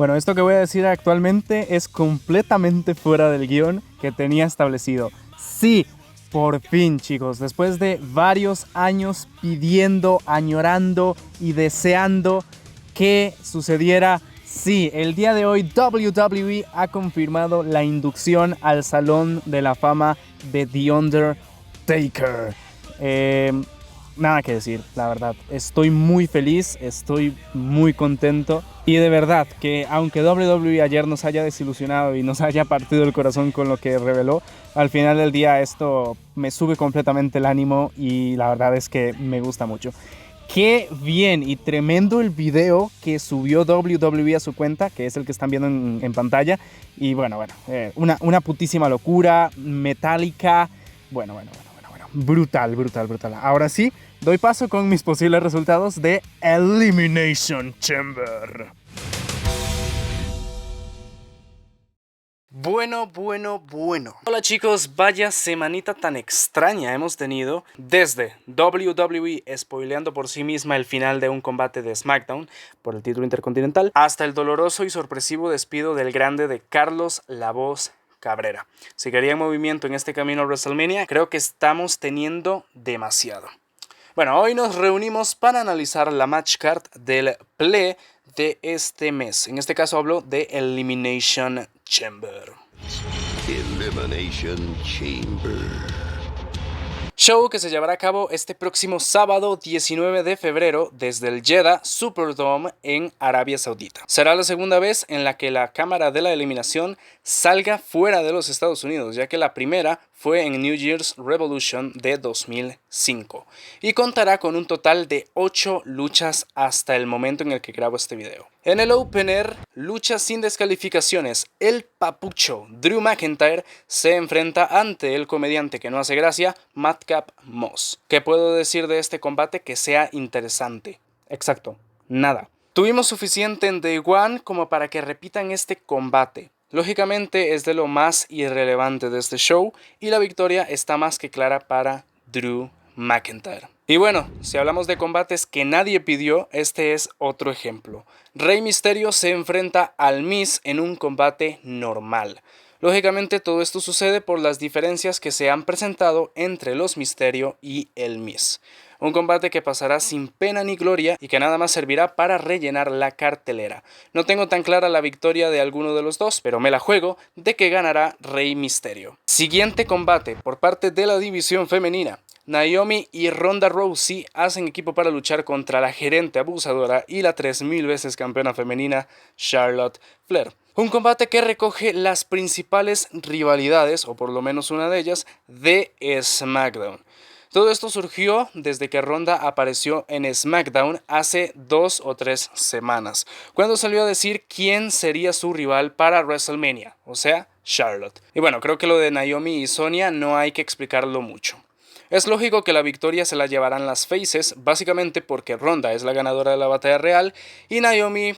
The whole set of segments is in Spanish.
Bueno, esto que voy a decir actualmente es completamente fuera del guión que tenía establecido. Sí, por fin, chicos, después de varios años pidiendo, añorando y deseando que sucediera, sí, el día de hoy WWE ha confirmado la inducción al Salón de la Fama de The Undertaker. Nada que decir, la verdad. Estoy muy feliz, estoy muy contento. Y de verdad que aunque WWE ayer nos haya desilusionado y nos haya partido el corazón con lo que reveló, al final del día esto me sube completamente el ánimo y la verdad es que me gusta mucho. Qué bien y tremendo el video que subió WWE a su cuenta, que es el que están viendo en pantalla. Y bueno, una putísima locura, metálica. Bueno. Brutal. Ahora sí, doy paso con mis posibles resultados de Elimination Chamber. Bueno. Hola chicos, vaya semanita tan extraña hemos tenido. Desde WWE spoileando por sí misma el final de un combate de SmackDown por el título intercontinental, hasta el doloroso y sorpresivo despido del grande de Carlos "La Voz" Cabrera. Si querían movimiento en este camino a WrestleMania, creo que estamos teniendo demasiado. Bueno, hoy nos reunimos para analizar la match card del Ple de este mes. En este caso hablo de Elimination Chamber. Elimination Chamber. Show que se llevará a cabo este próximo sábado 19 de febrero desde el Jeddah Superdome en Arabia Saudita. Será la segunda vez en la que la cámara de la eliminación salga fuera de los Estados Unidos, ya que la primera fue en New Year's Revolution de 2005 y contará con un total de 8 luchas hasta el momento en el que grabo este video. En el opener, lucha sin descalificaciones, el papucho Drew McIntyre se enfrenta ante el comediante que no hace gracia, Madcap Moss. ¿Qué puedo decir de este combate que sea interesante? Exacto, nada. Tuvimos suficiente en Day One como para que repitan este combate. Lógicamente es de lo más irrelevante de este show y la victoria está más que clara para Drew McIntyre. Y bueno, si hablamos de combates que nadie pidió, este es otro ejemplo. Rey Mysterio se enfrenta al Miz en un combate normal. Lógicamente todo esto sucede por las diferencias que se han presentado entre los Mysterio y el Miz. Un combate que pasará sin pena ni gloria y que nada más servirá para rellenar la cartelera. No tengo tan clara la victoria de alguno de los dos, pero me la juego de que ganará Rey Mysterio. Siguiente combate por parte de la división femenina. Naomi y Ronda Rousey hacen equipo para luchar contra la gerente abusadora y la 3000 veces campeona femenina Charlotte Flair. Un combate que recoge las principales rivalidades, o por lo menos una de ellas, de SmackDown. Todo esto surgió desde que Ronda apareció en SmackDown hace 2 o 3 semanas, cuando salió a decir quién sería su rival para WrestleMania, o sea, Charlotte. Y bueno, creo que lo de Naomi y Sonya no hay que explicarlo mucho. Es lógico que la victoria se la llevarán las faces, básicamente porque Ronda es la ganadora de la batalla real y Naomi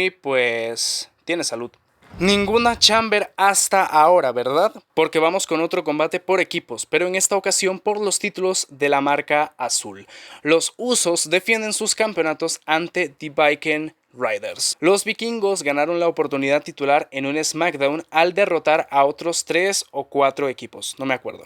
pues tiene salud. Ninguna Chamber hasta ahora, ¿verdad? Porque vamos con otro combate por equipos, pero en esta ocasión por los títulos de la marca azul. Los Usos defienden sus campeonatos ante The Viking Riders. Los vikingos ganaron la oportunidad titular en un SmackDown al derrotar a otros 3 o 4 equipos, no me acuerdo.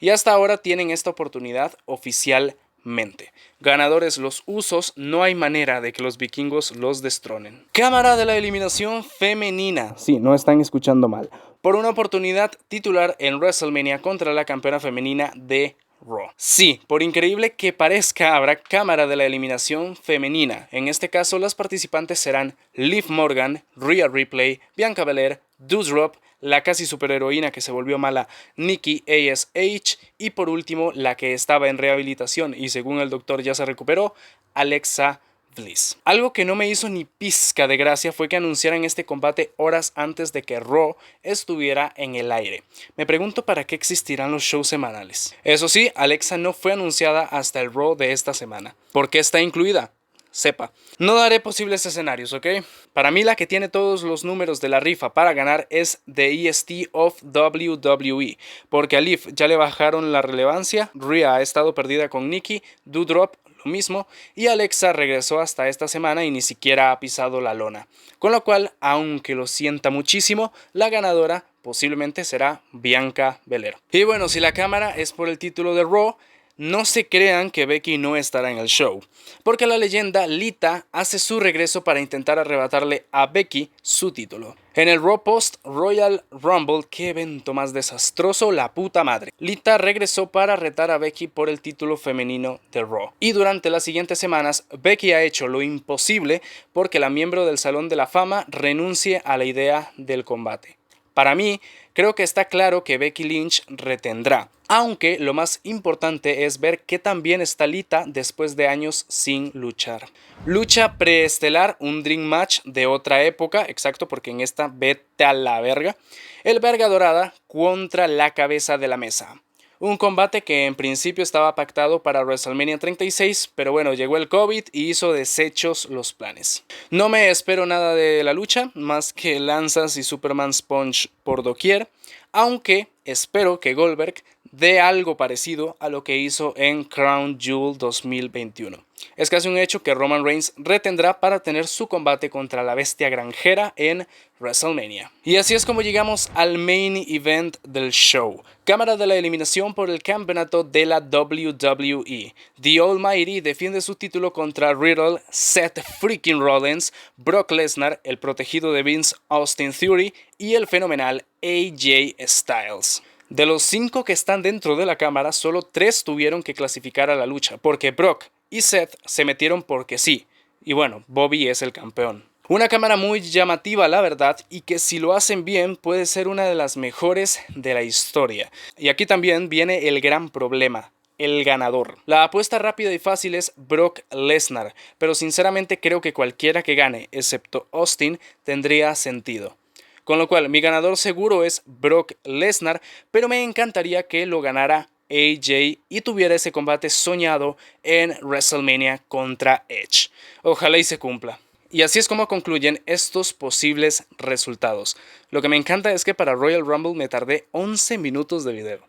Y hasta ahora tienen esta oportunidad oficialmente. Ganadores los Usos, no hay manera de que los vikingos los destronen. Cámara de la eliminación femenina. Sí, no están escuchando mal. Por una oportunidad titular en WrestleMania contra la campeona femenina de Raw. Sí, por increíble que parezca, habrá cámara de la eliminación femenina. En este caso, las participantes serán Liv Morgan, Rhea Ripley, Bianca Belair, Doudrop, la casi superheroína que se volvió mala Nikki A.S.H. y por último, la que estaba en rehabilitación y según el doctor ya se recuperó, Alexa Bliss. Algo que no me hizo ni pizca de gracia fue que anunciaran este combate horas antes de que Raw estuviera en el aire. Me pregunto para qué existirán los shows semanales. Eso sí, Alexa no fue anunciada hasta el Raw de esta semana. ¿Por qué está incluida? Sepa. No daré posibles escenarios, ¿ok? Para mí la que tiene todos los números de la rifa para ganar es The EST of WWE, porque a Liv ya le bajaron la relevancia, Rhea ha estado perdida con Nikki, Doudrop lo mismo, y Alexa regresó hasta esta semana y ni siquiera ha pisado la lona. Con lo cual, aunque lo sienta muchísimo, la ganadora posiblemente será Bianca Belair. Y bueno, si la cámara es por el título de Raw, no se crean que Becky no estará en el show, porque la leyenda Lita hace su regreso para intentar arrebatarle a Becky su título. En el Raw Post Royal Rumble, qué evento más desastroso, la puta madre. Lita regresó para retar a Becky por el título femenino de Raw. Y durante las siguientes semanas, Becky ha hecho lo imposible porque la miembro del Salón de la Fama renuncie a la idea del combate. Para mí, creo que está claro que Becky Lynch retendrá, aunque lo más importante es ver qué tan bien está Lita después de años sin luchar. Lucha preestelar, un Dream Match de otra época, exacto, porque en esta vete a la verga. El Verga Dorada contra la Cabeza de la Mesa. Un combate que en principio estaba pactado para WrestleMania 36, pero bueno, llegó el COVID y hizo deshechos los planes. No me espero nada de la lucha, más que lanzas y Superman Sponge por doquier, aunque espero que Goldberg dé algo parecido a lo que hizo en Crown Jewel 2021. Es casi un hecho que Roman Reigns retendrá para tener su combate contra la bestia granjera en WrestleMania. Y así es como llegamos al main event del show. Cámara de la eliminación por el campeonato de la WWE. The Almighty defiende su título contra Riddle, Seth freaking Rollins, Brock Lesnar, el protegido de Vince Austin Theory y el fenomenal AJ Styles. De los 5 que están dentro de la cámara, solo 3 tuvieron que clasificar a la lucha, porque Brock y Seth se metieron porque sí, y bueno, Bobby es el campeón. Una cámara muy llamativa, la verdad, y que si lo hacen bien puede ser una de las mejores de la historia. Y aquí también viene el gran problema. El ganador. La apuesta rápida y fácil es Brock Lesnar, pero sinceramente creo que cualquiera que gane, excepto Austin, tendría sentido. Con lo cual, mi ganador seguro es Brock Lesnar, pero me encantaría que lo ganara AJ y tuviera ese combate soñado en WrestleMania contra Edge. Ojalá y se cumpla. Y así es como concluyen estos posibles resultados. Lo que me encanta es que para Royal Rumble me tardé 11 minutos de video.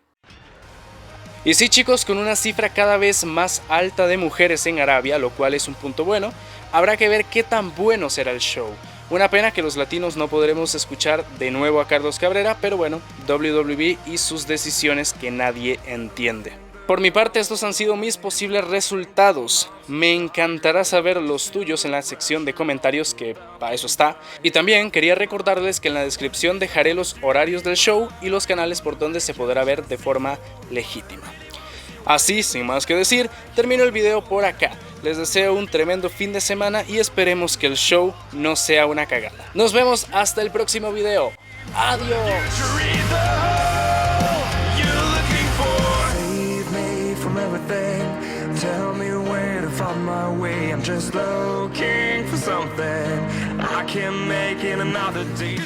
Y sí, chicos, con una cifra cada vez más alta de mujeres en Arabia, lo cual es un punto bueno, habrá que ver qué tan bueno será el show. Una pena que los latinos no podremos escuchar de nuevo a Carlos Cabrera, pero bueno, WWE y sus decisiones que nadie entiende. Por mi parte, estos han sido mis posibles resultados. Me encantará saber los tuyos en la sección de comentarios, que para eso está. Y también quería recordarles que en la descripción dejaré los horarios del show y los canales por donde se podrá ver de forma legítima. Así, sin más que decir, termino el video por acá. Les deseo un tremendo fin de semana y esperemos que el show no sea una cagada. Nos vemos hasta el próximo video. ¡Adiós! Tell me where to find my way. I'm just looking for something I can make in another day.